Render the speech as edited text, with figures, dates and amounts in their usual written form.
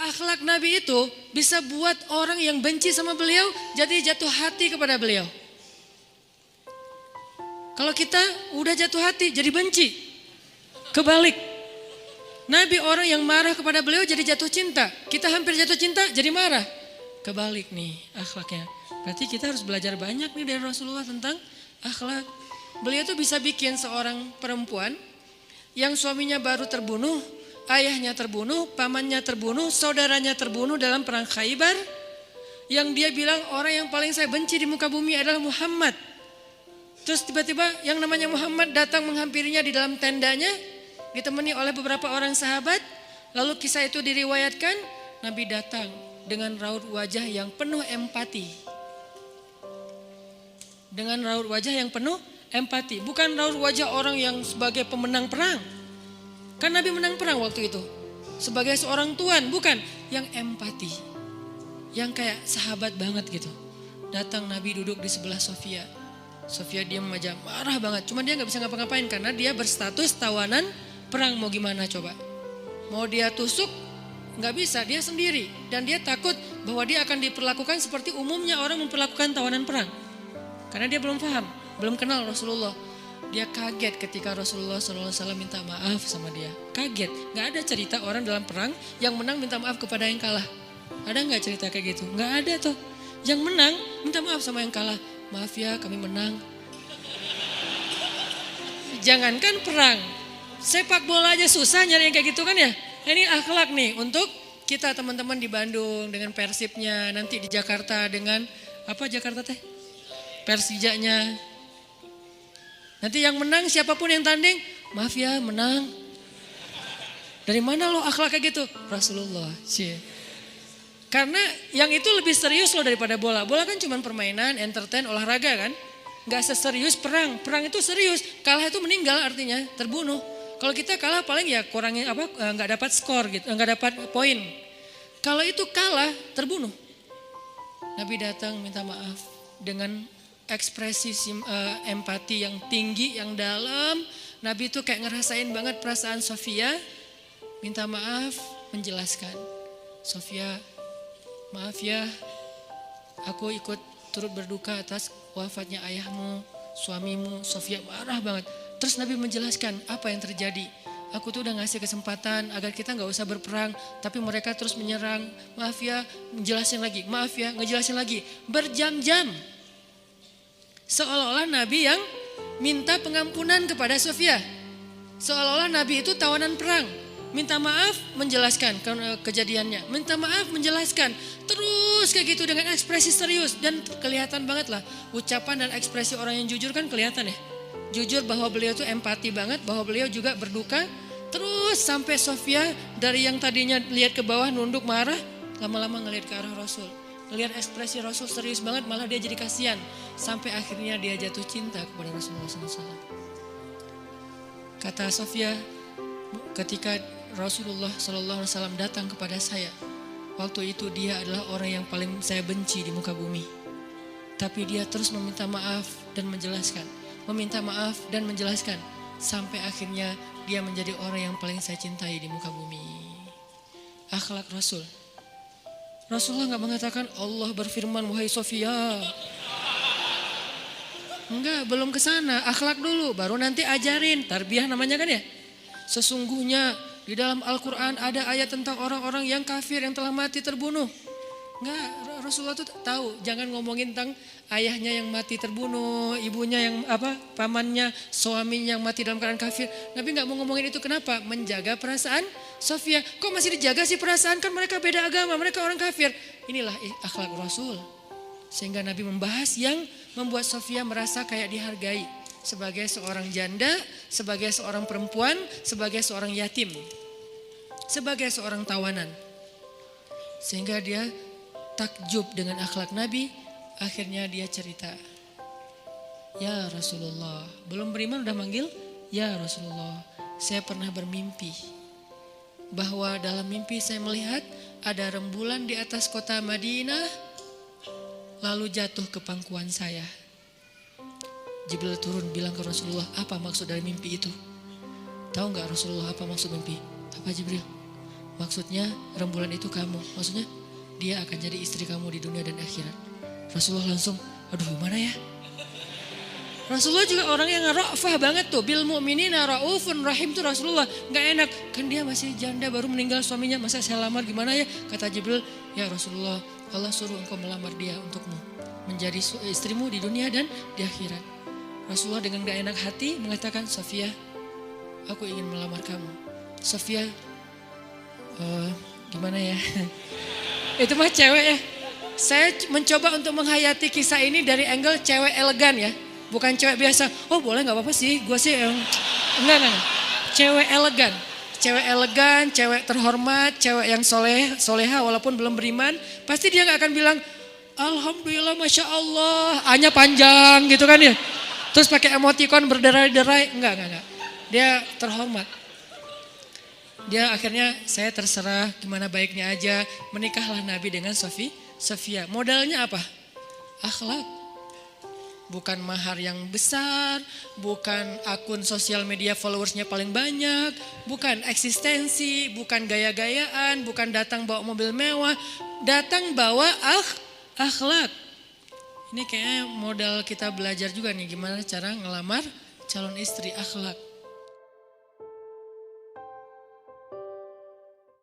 Akhlak Nabi itu bisa buat orang yang benci sama beliau jadi jatuh hati kepada beliau. Kalau kita udah jatuh hati jadi benci. Kebalik. Nabi orang yang marah kepada beliau jadi jatuh cinta. Kita hampir jatuh cinta jadi marah. Kebalik nih akhlaknya. Berarti kita harus belajar banyak nih dari Rasulullah tentang akhlak. Beliau tuh bisa bikin seorang perempuan yang suaminya baru terbunuh, ayahnya terbunuh, pamannya terbunuh, saudaranya terbunuh dalam perang Khaybar. Yang dia bilang orang yang paling saya benci di muka bumi adalah Muhammad. Terus tiba-tiba yang namanya Muhammad datang menghampirinya di dalam tendanya, ditemani oleh beberapa orang sahabat. Lalu kisah itu diriwayatkan, Nabi datang dengan raut wajah yang penuh empati. Dengan raut wajah yang penuh empati. Bukan raut wajah orang yang sebagai pemenang perang. Kan Nabi menang perang waktu itu. Sebagai seorang tuan, bukan. Yang empati. Yang kayak sahabat banget gitu. Datang Nabi duduk di sebelah Sofia. Sofia diam aja, marah banget. Cuma dia gak bisa ngapa-ngapain karena dia berstatus tawanan perang. Mau gimana coba? Mau dia tusuk? Gak bisa, dia sendiri. Dan dia takut bahwa dia akan diperlakukan seperti umumnya orang memperlakukan tawanan perang. Karena dia belum paham, belum kenal Rasulullah. Dia kaget ketika Rasulullah SAW minta maaf sama dia. Kaget, gak ada cerita orang dalam perang yang menang minta maaf kepada yang kalah. Ada gak cerita kayak gitu? Gak ada tuh. Yang menang minta maaf sama yang kalah. Maaf ya kami menang. Jangankan perang, sepak bola aja susah nyari yang kayak gitu kan ya. Ini akhlak nih untuk kita teman-teman di Bandung dengan Persibnya. Nanti di Jakarta dengan apa Jakarta teh? Persijanya. Nanti yang menang siapapun yang tanding, maaf ya menang. Dari mana lo akhlak kayak gitu? Rasulullah. Karena yang itu lebih serius loh daripada bola. Bola kan cuma permainan, entertain, olahraga kan. Gak seserius perang. Perang itu serius. Kalah itu meninggal artinya terbunuh. Kalau kita kalah paling ya kurangin apa nggak dapat skor gitu, nggak dapat poin. Kalau itu kalah terbunuh. Nabi datang minta maaf dengan ekspresi empati yang tinggi, yang dalam. Nabi itu kayak ngerasain banget perasaan Sofia. Minta maaf, menjelaskan. Sofia, maaf ya, aku ikut turut berduka atas wafatnya ayahmu, suamimu. Sofia marah banget. Terus Nabi menjelaskan apa yang terjadi. Aku tuh udah ngasih kesempatan agar kita gak usah berperang. Tapi mereka terus menyerang. Maaf ya, ngejelasin lagi. Maaf ya, ngejelasin lagi. Berjam-jam. Seolah-olah Nabi yang minta pengampunan kepada Sofia. Seolah-olah Nabi itu tawanan perang. Minta maaf, menjelaskan kejadiannya. Minta maaf, menjelaskan. Terus kayak gitu dengan ekspresi serius. Dan kelihatan banget lah. Ucapan dan ekspresi orang yang jujur kan kelihatan ya. Jujur bahwa beliau tuh empati banget. Bahwa beliau juga berduka. Terus sampai Sofia dari yang tadinya lihat ke bawah nunduk marah. Lama-lama ngelihat ke arah Rasul. Lihat ekspresi Rasul serius banget, malah dia jadi kasihan. Sampai akhirnya dia jatuh cinta kepada Rasulullah SAW. Kata Sofia, ketika Rasulullah SAW datang kepada saya, waktu itu dia adalah orang yang paling saya benci di muka bumi. Tapi dia terus meminta maaf dan menjelaskan. Meminta maaf dan menjelaskan. Sampai akhirnya dia menjadi orang yang paling saya cintai di muka bumi. Akhlak Rasul. Rasulullah gak mengatakan Allah berfirman wahai Sofia. Enggak, belum ke sana. Akhlak dulu, baru nanti ajarin. Tarbiyah namanya kan ya. Sesungguhnya di dalam Al-Quran ada ayat tentang orang-orang yang kafir yang telah mati terbunuh. Enggak, Rasulullah tuh tahu. Jangan ngomongin tentang ayahnya yang mati terbunuh, ibunya yang pamannya, suaminya yang mati dalam keadaan kafir. Nabi gak mau ngomongin itu, kenapa? Menjaga perasaan Sofia. Kok masih dijaga sih perasaan? Kan mereka beda agama, mereka orang kafir. Inilah akhlak Rasul. Sehingga Nabi membahas yang membuat Sofia merasa kayak dihargai. Sebagai seorang janda, sebagai seorang perempuan, sebagai seorang yatim. Sebagai seorang tawanan. Sehingga dia takjub dengan akhlak Nabi. Akhirnya dia cerita. Ya Rasulullah, belum beriman udah manggil, ya Rasulullah, saya pernah bermimpi. Bahwa dalam mimpi saya melihat ada rembulan di atas kota Madinah. Lalu jatuh ke pangkuan saya. Jibril turun bilang ke Rasulullah, apa maksud dari mimpi itu? Tahu gak Rasulullah apa maksud mimpi? Apa Jibril? Maksudnya rembulan itu kamu. Maksudnya dia akan jadi istri kamu di dunia dan akhirat. Rasulullah langsung, aduh gimana ya? Rasulullah juga orang yang ra'fah banget tuh. Bil mu'minina ra'ufun rahim tuh Rasulullah. Gak enak, kan dia masih janda baru meninggal suaminya. Masa saya lamar gimana ya? Kata Jibril, ya Rasulullah, Allah suruh engkau melamar dia untukmu. Menjadi istrimu di dunia dan di akhirat. Rasulullah dengan gak enak hati mengatakan, Sofia, aku ingin melamar kamu. Sofia, gimana ya? Itu mah cewek ya. Saya mencoba untuk menghayati kisah ini dari angle cewek elegan ya. Bukan cewek biasa, oh boleh gak apa-apa sih, gue sih enggak. Cewek elegan, cewek terhormat, cewek yang soleha walaupun belum beriman. Pasti dia gak akan bilang, Alhamdulillah Masya Allah, A-nya panjang gitu kan ya. Terus pakai emoticon berderai-derai, enggak. Dia terhormat. Dia akhirnya saya terserah gimana baiknya aja, menikahlah Nabi dengan Sofia. Modalnya apa? Akhlak. Bukan mahar yang besar, bukan akun sosial media followersnya paling banyak, bukan eksistensi, bukan gaya-gayaan, bukan datang bawa mobil mewah, datang bawa akhlak. Ini kayaknya modal kita belajar juga nih gimana cara ngelamar calon istri, akhlak.